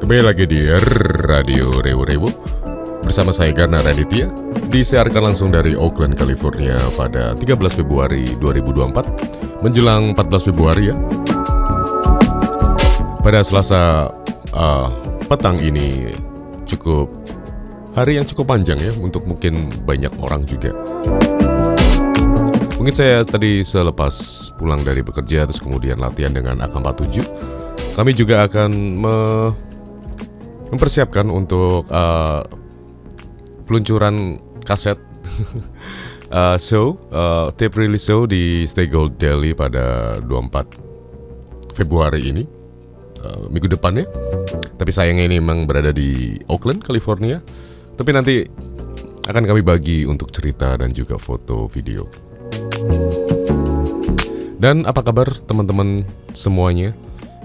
Kembali lagi di Radio Rewo bersama saya Garna Raditya, disiarkan langsung dari Oakland, California pada 13 Februari 2024 menjelang 14 Februari ya. Pada Selasa petang ini hari yang cukup panjang ya untuk mungkin banyak orang juga. Mungkin saya tadi selepas pulang dari bekerja terus kemudian latihan dengan AK47, kami juga akan mempersiapkan untuk peluncuran kaset tape release show di Stay Gold Delhi pada 24 Februari ini, minggu depannya. Tapi sayangnya ini memang berada di Oakland, California. Tapi nanti akan kami bagi untuk cerita dan juga foto video. Dan apa kabar teman-teman semuanya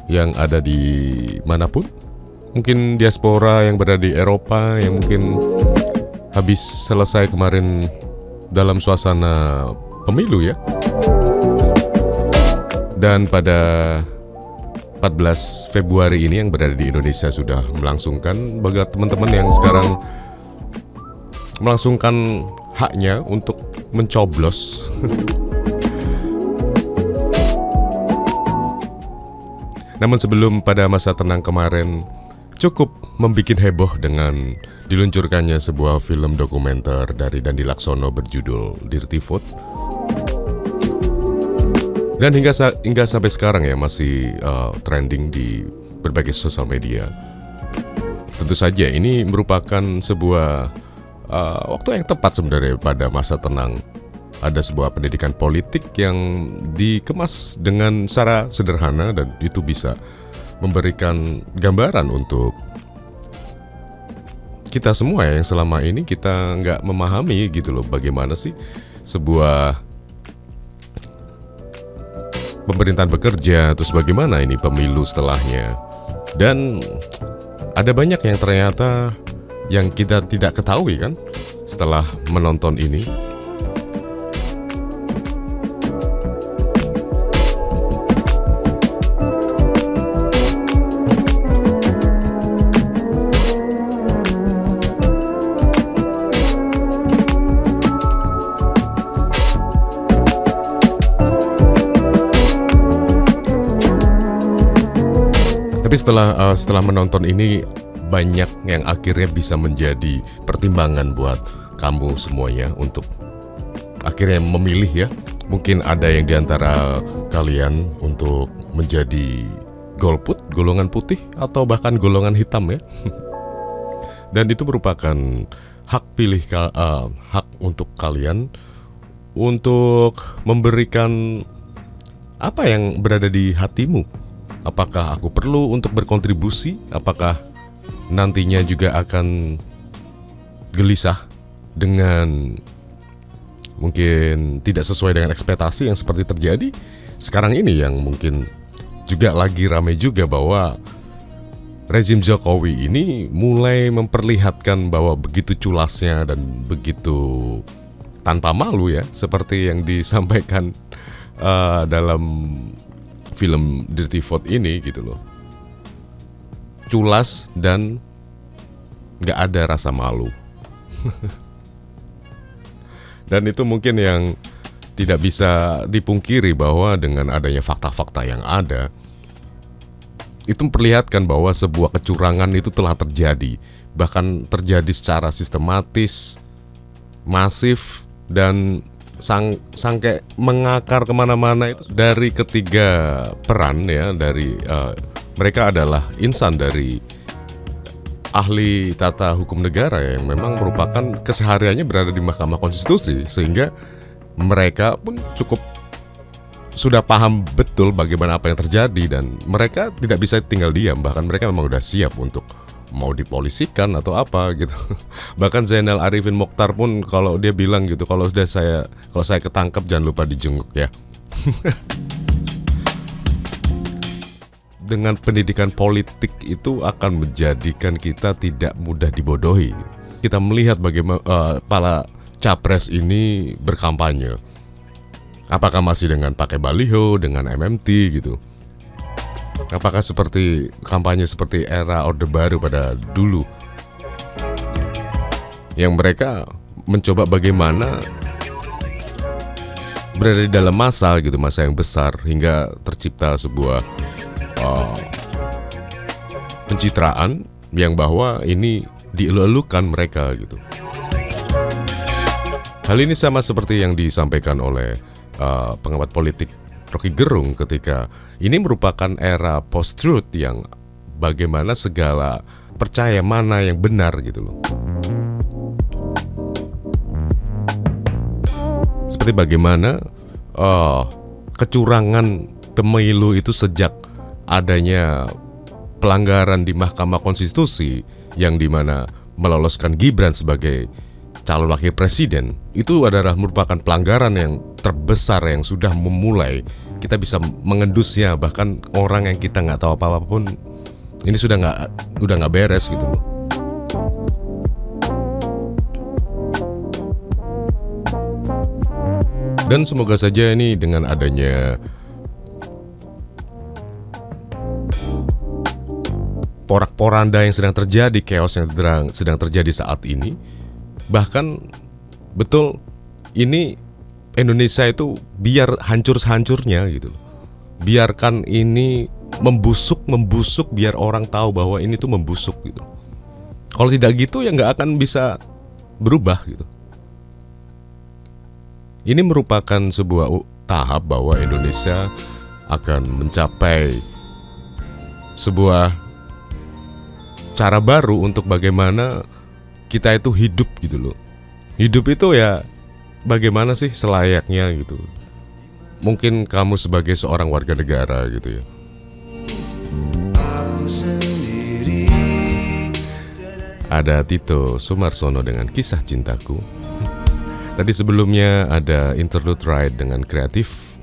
yang ada di manapun? Mungkin diaspora yang berada di Eropa yang mungkin habis selesai kemarin dalam suasana pemilu ya. Dan pada 14 Februari ini yang berada di Indonesia sudah melangsungkan. Bagi teman-teman yang sekarang melangsungkan haknya untuk mencoblos. Namun sebelum pada masa tenang kemarin cukup membuat heboh dengan diluncurkannya sebuah film dokumenter dari Dandi Laksono berjudul Dirty Vote. Dan hingga sampai sekarang ya masih trending di berbagai sosial media. Tentu saja ini merupakan sebuah waktu yang tepat sebenarnya pada masa tenang. Ada sebuah pendidikan politik yang dikemas dengan secara sederhana dan itu bisa memberikan gambaran untuk kita semua yang selama ini kita nggak memahami gitu loh, bagaimana sih sebuah pemerintahan bekerja, terus bagaimana ini pemilu setelahnya. Dan ada banyak yang ternyata yang kita tidak ketahui kan setelah menonton ini. Tapi setelah menonton ini banyak yang akhirnya bisa menjadi pertimbangan buat kamu semuanya untuk akhirnya memilih ya. Mungkin ada yang diantara kalian untuk menjadi golput, golongan putih atau bahkan golongan hitam ya. Dan itu merupakan hak pilih hak untuk kalian untuk memberikan apa yang berada di hatimu. Apakah aku perlu untuk berkontribusi? Apakah nantinya juga akan gelisah dengan mungkin tidak sesuai dengan ekspektasi yang seperti terjadi sekarang ini, yang mungkin juga lagi ramai juga bahwa rezim Jokowi ini mulai memperlihatkan bahwa begitu culasnya dan begitu tanpa malu ya, seperti yang disampaikan dalam film Dirty Vote ini gitu loh. Culas dan gak ada rasa malu. Dan itu mungkin yang tidak bisa dipungkiri bahwa dengan adanya fakta-fakta yang ada, itu memperlihatkan bahwa sebuah kecurangan itu telah terjadi. Bahkan terjadi secara sistematis, masif, dan sampai mengakar kemana-mana. Itu dari ketiga peran ya, dari mereka adalah insan dari ahli tata hukum negara yang memang merupakan kesehariannya berada di Mahkamah Konstitusi, sehingga mereka pun cukup sudah paham betul bagaimana apa yang terjadi dan mereka tidak bisa tinggal diam. Bahkan mereka memang sudah siap untuk mau dipolisikan atau apa gitu. Bahkan Zainal Arifin Mokhtar pun kalau dia bilang gitu, kalau saya ketangkep jangan lupa dijenguk ya. Dengan pendidikan politik itu akan menjadikan kita tidak mudah dibodohi. Kita melihat bagaimana para capres ini berkampanye. Apakah masih dengan pakai baliho, dengan MMT gitu. Apakah seperti kampanye seperti era Orde Baru pada dulu, yang mereka mencoba bagaimana berada di dalam masa gitu, masa yang besar, hingga tercipta sebuah pencitraan yang bahwa ini dielu-elukan mereka gitu. Hal ini sama seperti yang disampaikan oleh pengamat politik Rocky Gerung ketika ini merupakan era post-truth yang bagaimana segala percaya mana yang benar gitu loh. Seperti bagaimana kecurangan pemilu itu sejak adanya pelanggaran di Mahkamah Konstitusi yang dimana meloloskan Gibran sebagai calon wakil presiden, itu adalah merupakan pelanggaran yang terbesar yang sudah memulai kita bisa mengendusnya, bahkan orang yang kita nggak tahu apa-apa pun ini udah nggak beres gitu loh. Dan semoga saja ini dengan adanya porak-poranda yang sedang terjadi, chaos yang sedang terjadi saat ini, bahkan betul ini Indonesia itu biar hancur-hancurnya gitu. Biarkan ini membusuk, biar orang tahu bahwa ini tuh membusuk gitu. Kalau tidak gitu ya nggak akan bisa berubah gitu. Ini merupakan sebuah tahap bahwa Indonesia akan mencapai sebuah cara baru untuk bagaimana kita itu hidup gitu loh. Hidup itu ya bagaimana sih selayaknya gitu. Mungkin kamu sebagai seorang warga negara gitu ya. Ada Tito Sumarsono dengan Kisah Cintaku. Tadi sebelumnya ada Interlude Ride dengan Kreatif,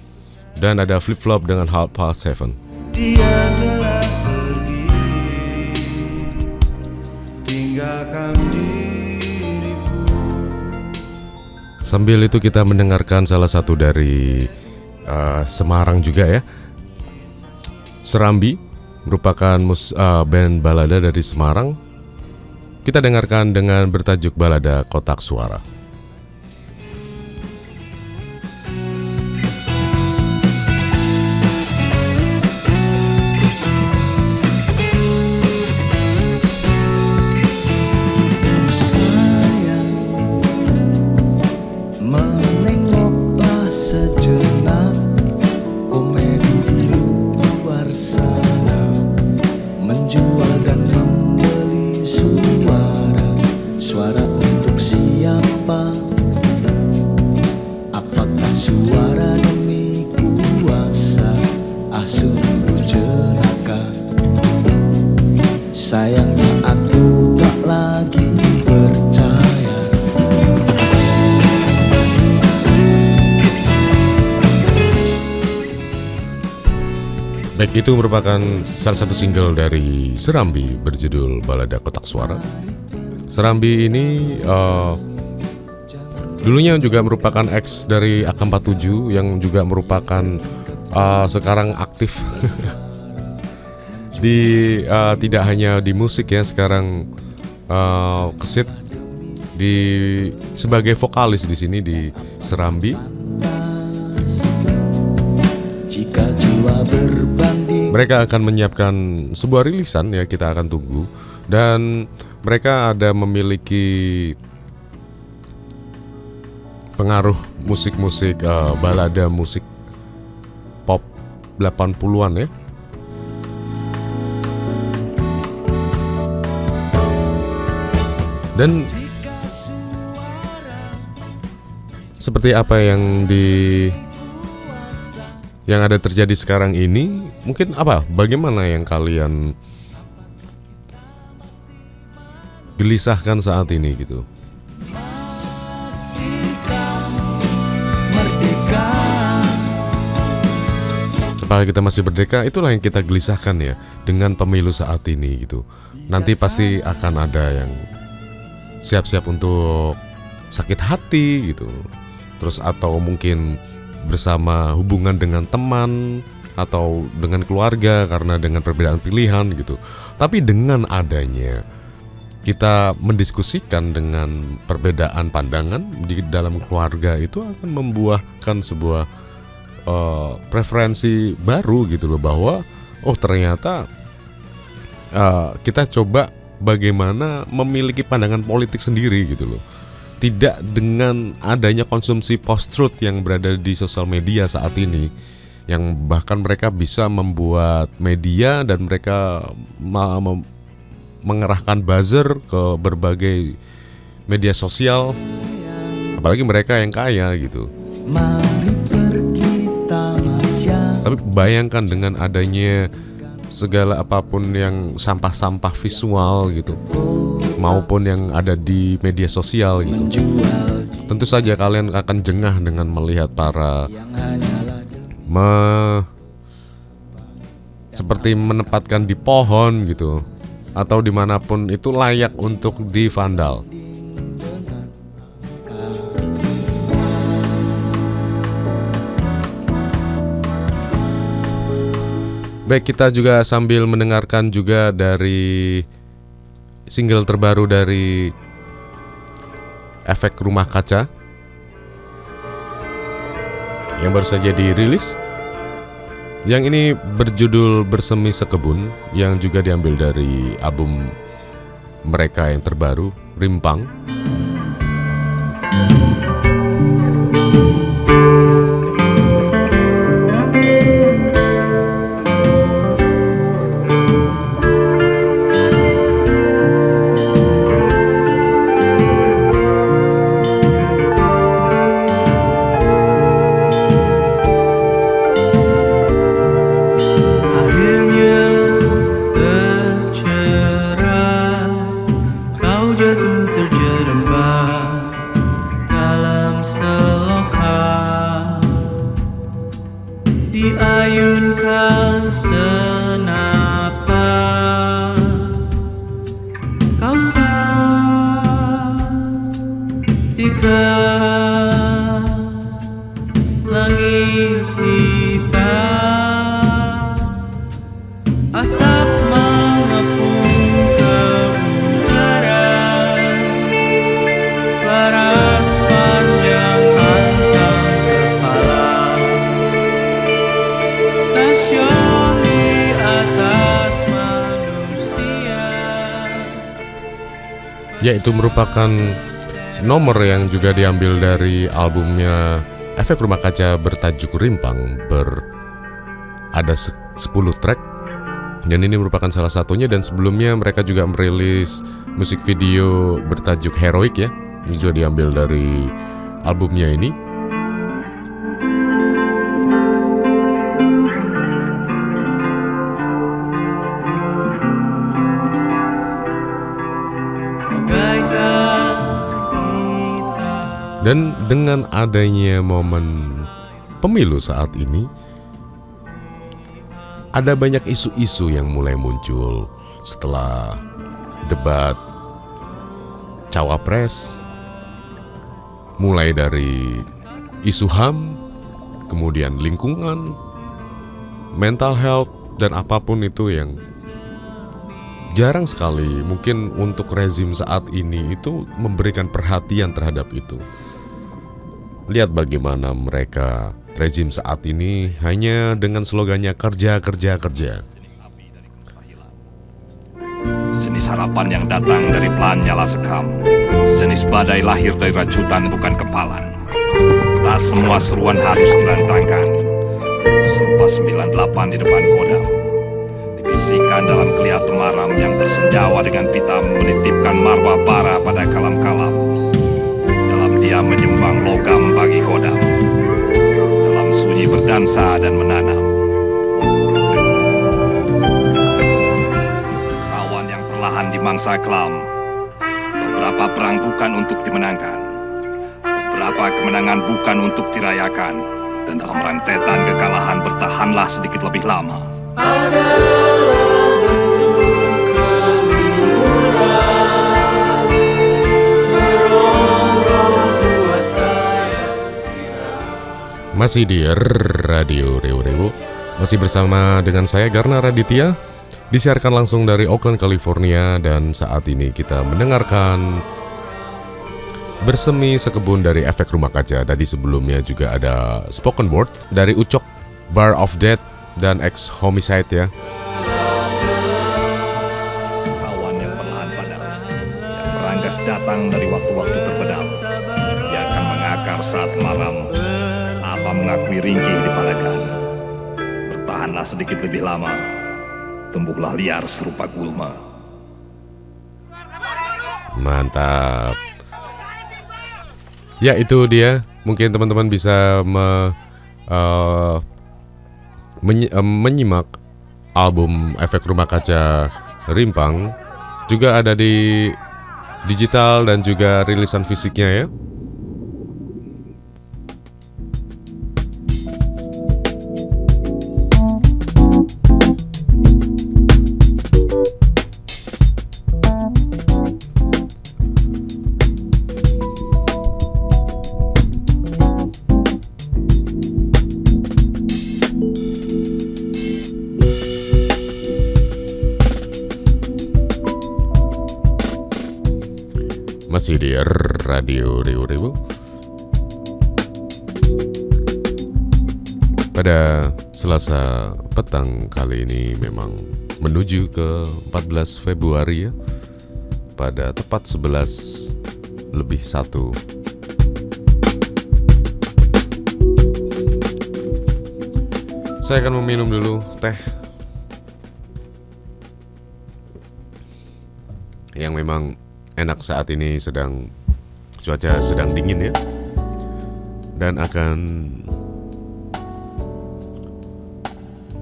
dan ada Flip Flop dengan 7:30. Dia telah pergi, tinggalkan diriku. Sambil itu kita mendengarkan salah satu dari Semarang juga ya. Serambi merupakan band balada dari Semarang. Kita dengarkan dengan bertajuk Balada Kotak Suara. Baik, itu merupakan salah satu single dari Serambi berjudul Balada Kotak Suara. Serambi ini dulunya juga merupakan ex dari AK47 yang juga merupakan sekarang aktif di tidak hanya di musik ya, sekarang kesit sebagai vokalis di sini di Serambi. Mereka akan menyiapkan sebuah rilisan ya, kita akan tunggu. Dan mereka ada memiliki pengaruh musik-musik balada, musik pop 80-an ya. Dan seperti apa yang ada terjadi sekarang ini, mungkin bagaimana yang kalian gelisahkan saat ini gitu. Apakah kita masih merdeka? Itulah yang kita gelisahkan ya dengan pemilu saat ini gitu. Nanti pasti akan ada yang siap-siap untuk sakit hati gitu. Terus atau mungkin bersama hubungan dengan teman atau dengan keluarga karena dengan perbedaan pilihan gitu. Tapi dengan adanya kita mendiskusikan dengan perbedaan pandangan di dalam keluarga, itu akan membuahkan sebuah preferensi baru gitu loh, bahwa ternyata kita coba bagaimana memiliki pandangan politik sendiri gitu loh. Tidak dengan adanya konsumsi post-truth yang berada di sosial media saat ini, yang bahkan mereka bisa membuat media dan mereka mengerahkan buzzer ke berbagai media sosial, apalagi mereka yang kaya gitu. Tapi bayangkan dengan adanya segala apapun yang sampah-sampah visual gitu, maupun yang ada di media sosial gitu, tentu saja kalian akan jengah dengan melihat para seperti menempatkan di pohon gitu, atau dimanapun itu layak untuk divandal. Baik, kita juga sambil mendengarkan juga dari single terbaru dari Efek Rumah Kaca yang baru saja dirilis, yang ini berjudul Bersemi Sekebun, yang juga diambil dari album mereka yang terbaru, Rimpang. Diayunkan senapan, kau saksikan langit hitam, asap mengepung ke udara, laras panjang hantam kepala. Ya, itu merupakan nomor yang juga diambil dari albumnya Efek Rumah Kaca bertajuk Rimpang, ada 10 track, dan ini merupakan salah satunya. Dan sebelumnya mereka juga merilis musik video bertajuk Heroik ya, ini juga diambil dari albumnya ini. Dan dengan adanya momen pemilu saat ini, ada banyak isu-isu yang mulai muncul setelah debat cawapres, mulai dari isu HAM, kemudian lingkungan, mental health, dan apapun itu yang jarang sekali mungkin untuk rezim saat ini itu memberikan perhatian terhadap itu. Lihat bagaimana mereka, rezim saat ini, hanya dengan slogannya kerja, kerja, kerja. Sejenis harapan yang datang dari pelan nyala sekam, sejenis badai lahir dari rajutan bukan kepalan. Tak semua seruan harus dilantangkan, serupa 98 di depan Kodam. Dibisikkan dalam geliat temaram yang bersenjawa dengan pitam, menitipkan marwah bara pada kalam-kalam. Dia menyumbang logam bagi Kodam, dalam sunyi berdansa dan menanam. Kawan yang perlahan dimangsa kelam, beberapa perang bukan untuk dimenangkan, beberapa kemenangan bukan untuk dirayakan, dan dalam rentetan kekalahan bertahanlah sedikit lebih lama. Masih di Radio Rewo Rewo Masih bersama dengan saya Garna Raditya, disiarkan langsung dari Oakland, California. Dan saat ini kita mendengarkan Bersemi Sekebun dari Efek Rumah Kaca. Tadi sebelumnya juga ada Spoken Word dari Ucok, Bar of Death, dan Ex Homicide ya. Kawan yang perlahan padam, yang meranggas datang dari waktu-waktu terpedal. Dia akan mengakar saat malam, apa mengakui ringkih di palagan. Bertahanlah sedikit lebih lama, tumbuhlah liar serupa gulma. Mantap. Ya, itu dia. Mungkin teman-teman bisa menyimak album Efek Rumah Kaca Rimpang. Juga ada di digital dan juga rilisan fisiknya ya. Masih di Radio Ribu. Pada Selasa petang kali ini memang menuju ke 14 Februari ya. Pada tepat 11:01. Saya akan meminum dulu teh yang memang enak saat ini, cuaca sedang dingin ya. Dan akan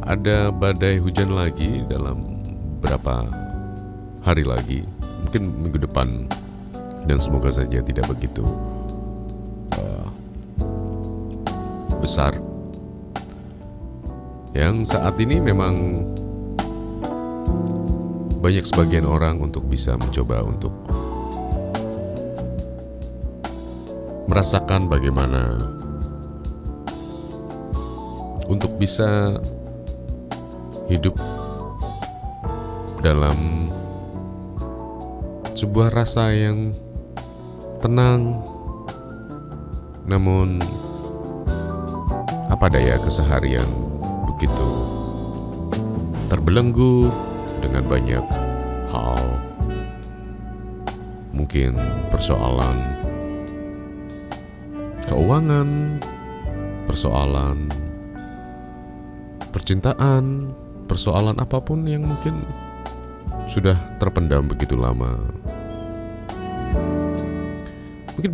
ada badai hujan lagi dalam beberapa hari lagi, mungkin minggu depan, dan semoga saja tidak begitu besar. Yang saat ini memang banyak sebagian orang untuk bisa mencoba untuk merasakan bagaimana untuk bisa hidup dalam sebuah rasa yang tenang, namun apa daya keseharian begitu terbelenggu dengan banyak hal, mungkin persoalan keuangan, persoalan percintaan, persoalan apapun yang mungkin sudah terpendam begitu lama. Mungkin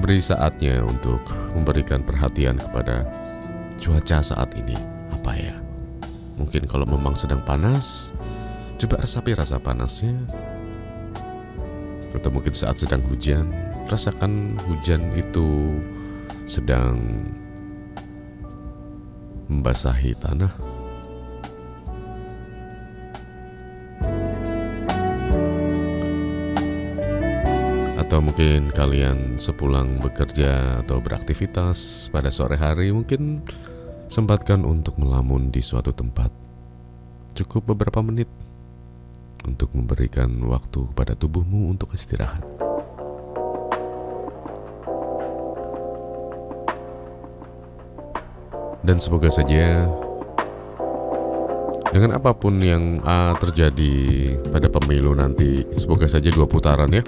beri saatnya untuk memberikan perhatian kepada cuaca saat ini. Apa ya? Mungkin kalau memang sedang panas, coba resapi rasa panasnya. Atau mungkin saat sedang hujan, rasakan hujan itu sedang membasahi tanah. Atau mungkin kalian sepulang bekerja atau beraktivitas pada sore hari, mungkin sempatkan untuk melamun di suatu tempat. Cukup beberapa menit untuk memberikan waktu kepada tubuhmu untuk istirahat. Dan semoga saja dengan apapun yang terjadi pada pemilu nanti, semoga saja 2 putaran ya.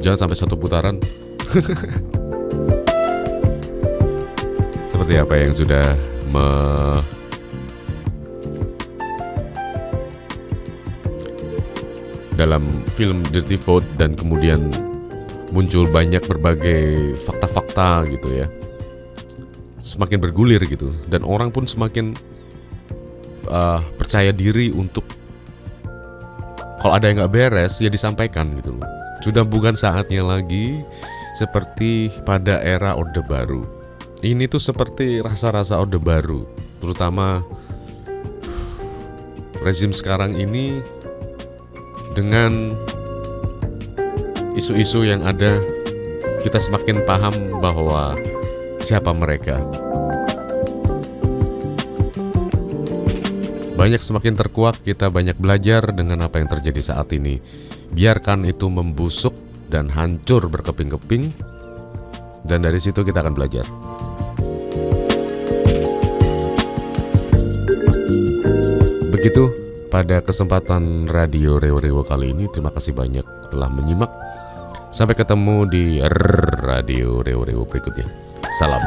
Jangan sampai 1 putaran. Seperti apa yang sudah dalam film Dirty Vote, dan kemudian muncul banyak berbagai fakta-fakta gitu ya. Semakin bergulir gitu, dan orang pun semakin percaya diri untuk kalau ada yang nggak beres ya disampaikan gitu loh. Sudah bukan saatnya lagi seperti pada era Orde Baru. Ini tuh seperti rasa-rasa Orde Baru, terutama rezim sekarang ini dengan isu-isu yang ada, kita semakin paham bahwa siapa mereka. banyak semakin terkuak, kita banyak belajar dengan apa yang terjadi saat ini. Biarkan itu membusuk dan hancur berkeping-keping, dan dari situ kita akan belajar. Begitu pada kesempatan Radio Rewo-Rewo kali ini. Terima kasih banyak telah menyimak. Sampai ketemu di Radio Rewo-Rewo berikutnya. Salam.